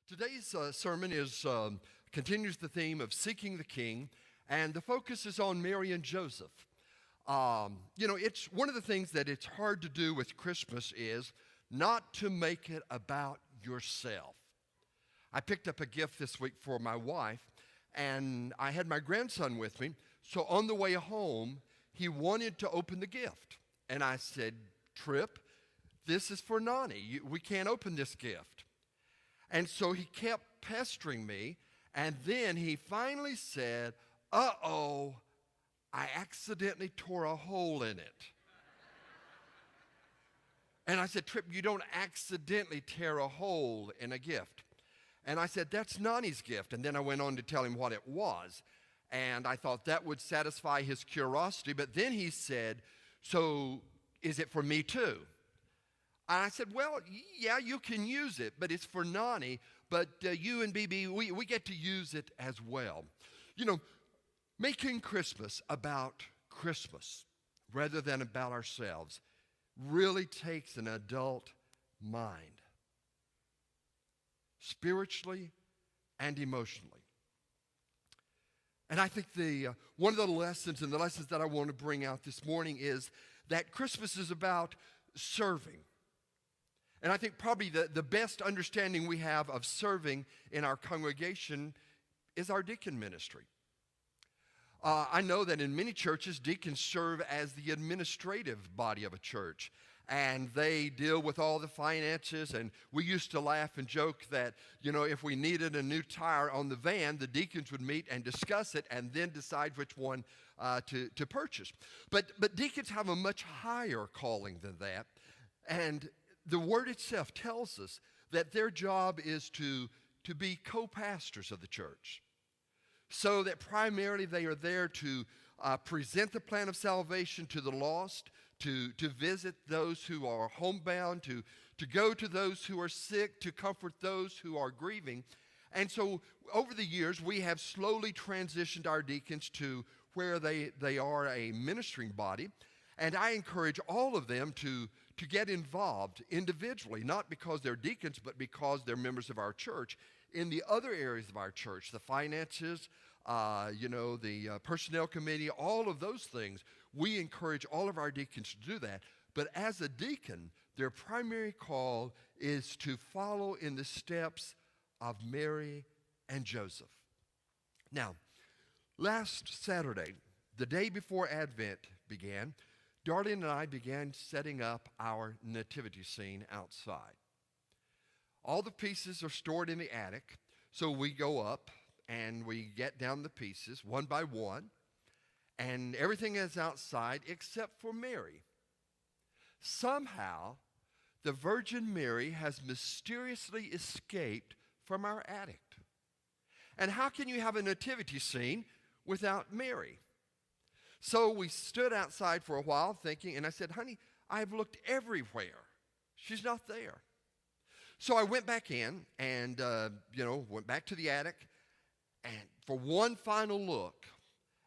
Today's sermon continues the theme of seeking the King, and the focus is on Mary and Joseph. It's one of the things that it's hard to do with Christmas is not to make it about yourself. I picked up a gift this week for my wife, and I had my grandson with me, so on the way home, he wanted to open the gift. And I said, Trip, this is for Nani. We can't open this gift. And so he kept pestering me, and then he finally said, uh-oh, I accidentally tore a hole in it. And I said, Trip, you don't accidentally tear a hole in a gift. And I said, that's Nani's gift. And then I went on to tell him what it was. And I thought that would satisfy his curiosity. But then he said, so is it for me too? And I said, well, yeah, you can use it, but it's for Nani. But you and BB, we get to use it as well. Making Christmas about Christmas rather than about ourselves really takes an adult mind, spiritually and emotionally. And I think one of the lessons that I want to bring out this morning is that Christmas is about serving. And I think probably the best understanding we have of serving in our congregation is our deacon ministry. I know that in many churches, deacons serve as the administrative body of a church, and they deal with all the finances. And we used to laugh and joke that, if we needed a new tire on the van, the deacons would meet and discuss it and then decide which one to purchase. But deacons have a much higher calling than that, and the word itself tells us that their job is to be co-pastors of the church. So that primarily they are there to present the plan of salvation to the lost, to visit those who are homebound, to go to those who are sick, to comfort those who are grieving. And so over the years, we have slowly transitioned our deacons to where they are a ministering body. And I encourage all of them to get involved individually, not because they're deacons, but because they're members of our church, in the other areas of our church, the finances, the personnel committee, all of those things. We encourage all of our deacons to do that. But as a deacon, their primary call is to follow in the steps of Mary and Joseph. Now, last Saturday, the day before Advent began, Darlene and I began setting up our nativity scene outside. All the pieces are stored in the attic, so we go up and we get down the pieces one by one, and everything is outside except for Mary. Somehow, the Virgin Mary has mysteriously escaped from our attic. And how can you have a nativity scene without Mary? So we stood outside for a while thinking, and I said, honey, I've looked everywhere. She's not there. So I went back in and, went back to the attic and for one final look.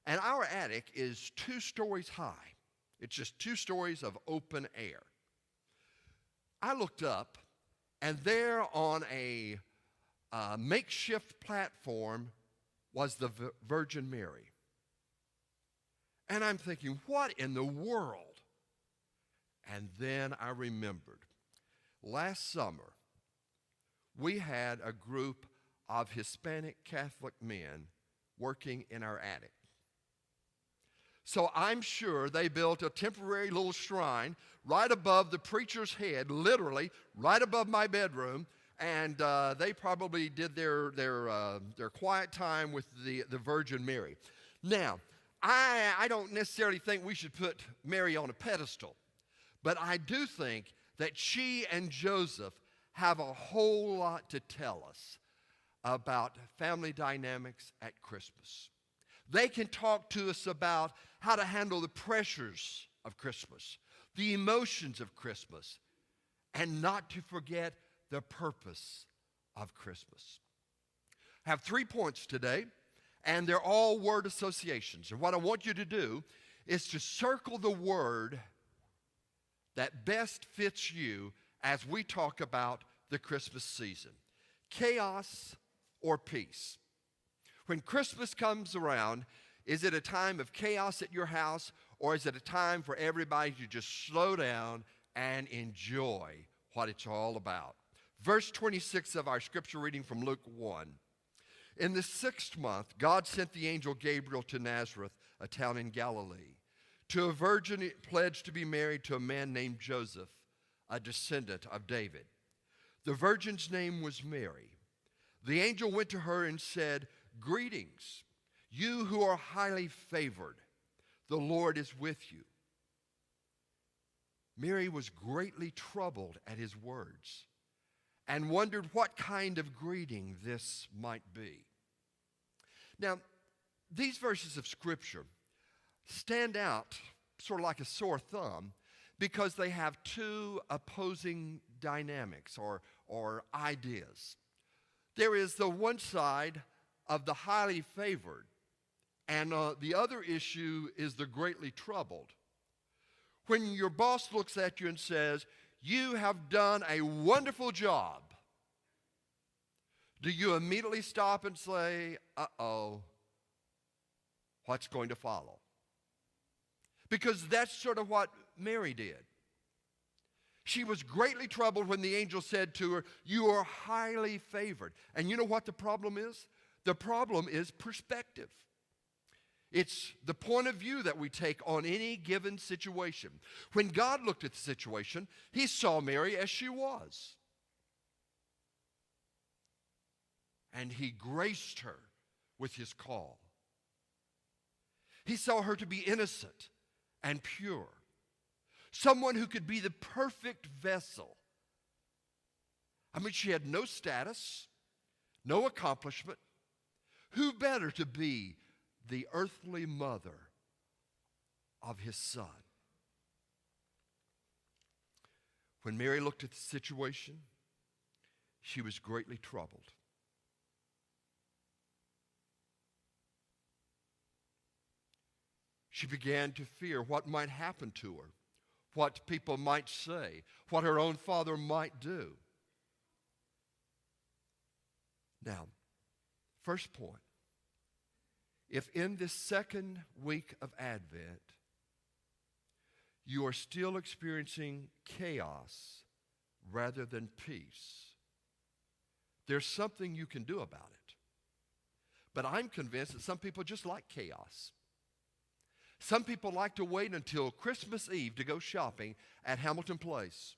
And our attic is 2 stories high. It's just 2 stories of open air. I looked up, and there on a makeshift platform was the Virgin Mary. And I'm thinking, what in the world? And then I remembered. Last summer, we had a group of Hispanic Catholic men working in our attic. So I'm sure they built a temporary little shrine right above the preacher's head, literally right above my bedroom, and they probably did their quiet time with the Virgin Mary. Now, I don't necessarily think we should put Mary on a pedestal, but I do think that she and Joseph have a whole lot to tell us about family dynamics at Christmas. They can talk to us about how to handle the pressures of Christmas, the emotions of Christmas, and not to forget the purpose of Christmas. I have 3 points today, and they're all word associations. And what I want you to do is to circle the word that best fits you as we talk about the Christmas season. chaos or peace? When Christmas comes around, is it a time of chaos at your house, or is it a time for everybody to just slow down and enjoy what it's all about? Verse 26 of our scripture reading from Luke 1. In the 6th month, God sent the angel Gabriel to Nazareth, a town in Galilee, to a virgin pledged to be married to a man named Joseph, a descendant of David. The virgin's name was Mary. The angel went to her and said, "Greetings, you who are highly favored. The Lord is with you." Mary was greatly troubled at his words and wondered what kind of greeting this might be. Now, these verses of Scripture stand out sort of like a sore thumb because they have two opposing dynamics or ideas. There is the one side of the highly favored, and the other issue is the greatly troubled. When your boss looks at you and says, "You have done a wonderful job," do you immediately stop and say, "Uh-oh, what's going to follow?" Because that's sort of what Mary did. She was greatly troubled when the angel said to her, "You are highly favored." And you know what the problem is? The problem is perspective. It's the point of view that we take on any given situation. When God looked at the situation, he saw Mary as she was. And he graced her with his call. He saw her to be innocent and pure. Someone who could be the perfect vessel. I mean, she had no status, no accomplishment. Who better to be the earthly mother of his son? When Mary looked at the situation, she was greatly troubled. She began to fear what might happen to her, what people might say, what her own father might do. Now, first point, if in this second week of Advent you are still experiencing chaos rather than peace, there's something you can do about it. But I'm convinced that some people just like chaos. Some people like to wait until Christmas Eve to go shopping at Hamilton Place.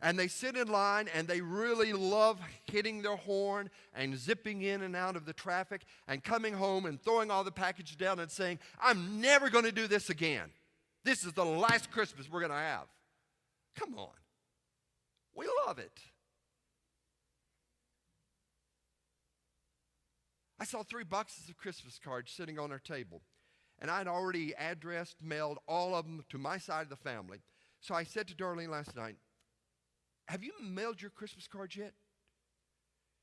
And they sit in line and they really love hitting their horn and zipping in and out of the traffic and coming home and throwing all the packages down and saying, "I'm never going to do this again. This is the last Christmas we're going to have." Come on. We love it. I saw 3 boxes of Christmas cards sitting on our table. And I'd already addressed, mailed all of them to my side of the family. So I said to Darlene last night, "Have you mailed your Christmas cards yet?"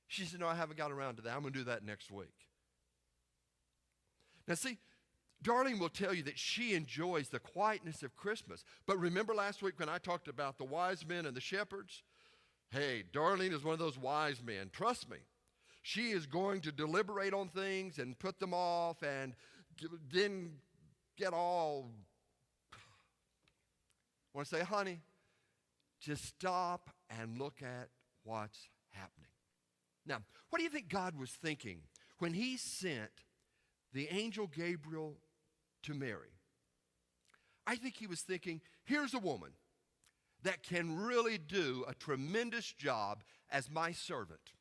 She said, "No, I haven't got around to that. I'm going to do that next week." Now see, Darlene will tell you that she enjoys the quietness of Christmas. But remember last week when I talked about the wise men and the shepherds? Hey, Darlene is one of those wise men. Trust me. She is going to deliberate on things and put them off and then get all, I want to say, "Honey, just stop and look at what's happening." Now, what do you think God was thinking when he sent the angel Gabriel to Mary? I think he was thinking, here's a woman that can really do a tremendous job as my servant.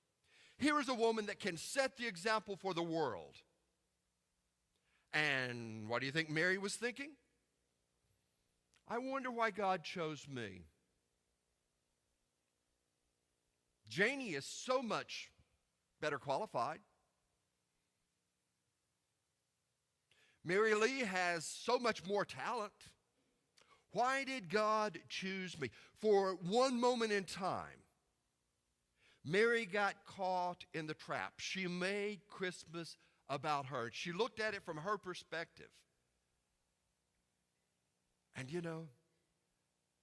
Here is a woman that can set the example for the world. And what do you think Mary was thinking? I wonder why God chose me. Janie is so much better qualified. Mary Lee has so much more talent. Why did God choose me? For one moment in time, Mary got caught in the trap. She made Christmas about her. She looked at it from her perspective. And you know,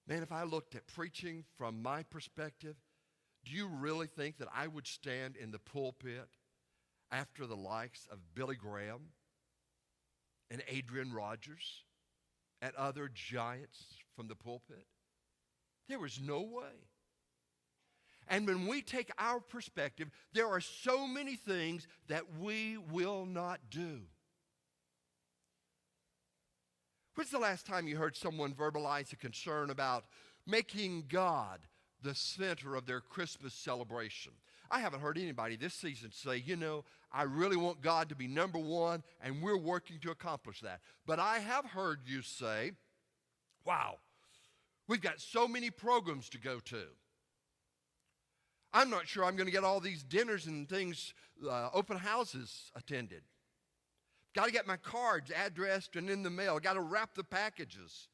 man, if I looked at preaching from my perspective, do you really think that I would stand in the pulpit after the likes of Billy Graham and Adrian Rogers and other giants from the pulpit? There was no way. And when we take our perspective, there are so many things that we will not do. When's the last time you heard someone verbalize a concern about making God the center of their Christmas celebration? I haven't heard anybody this season say, I really want God to be number one, and we're working to accomplish that. But I have heard you say, wow, we've got so many programs to go to. I'm not sure I'm going to get all these dinners and things, open houses attended. Got to get my cards addressed and in the mail. Got to wrap the packages.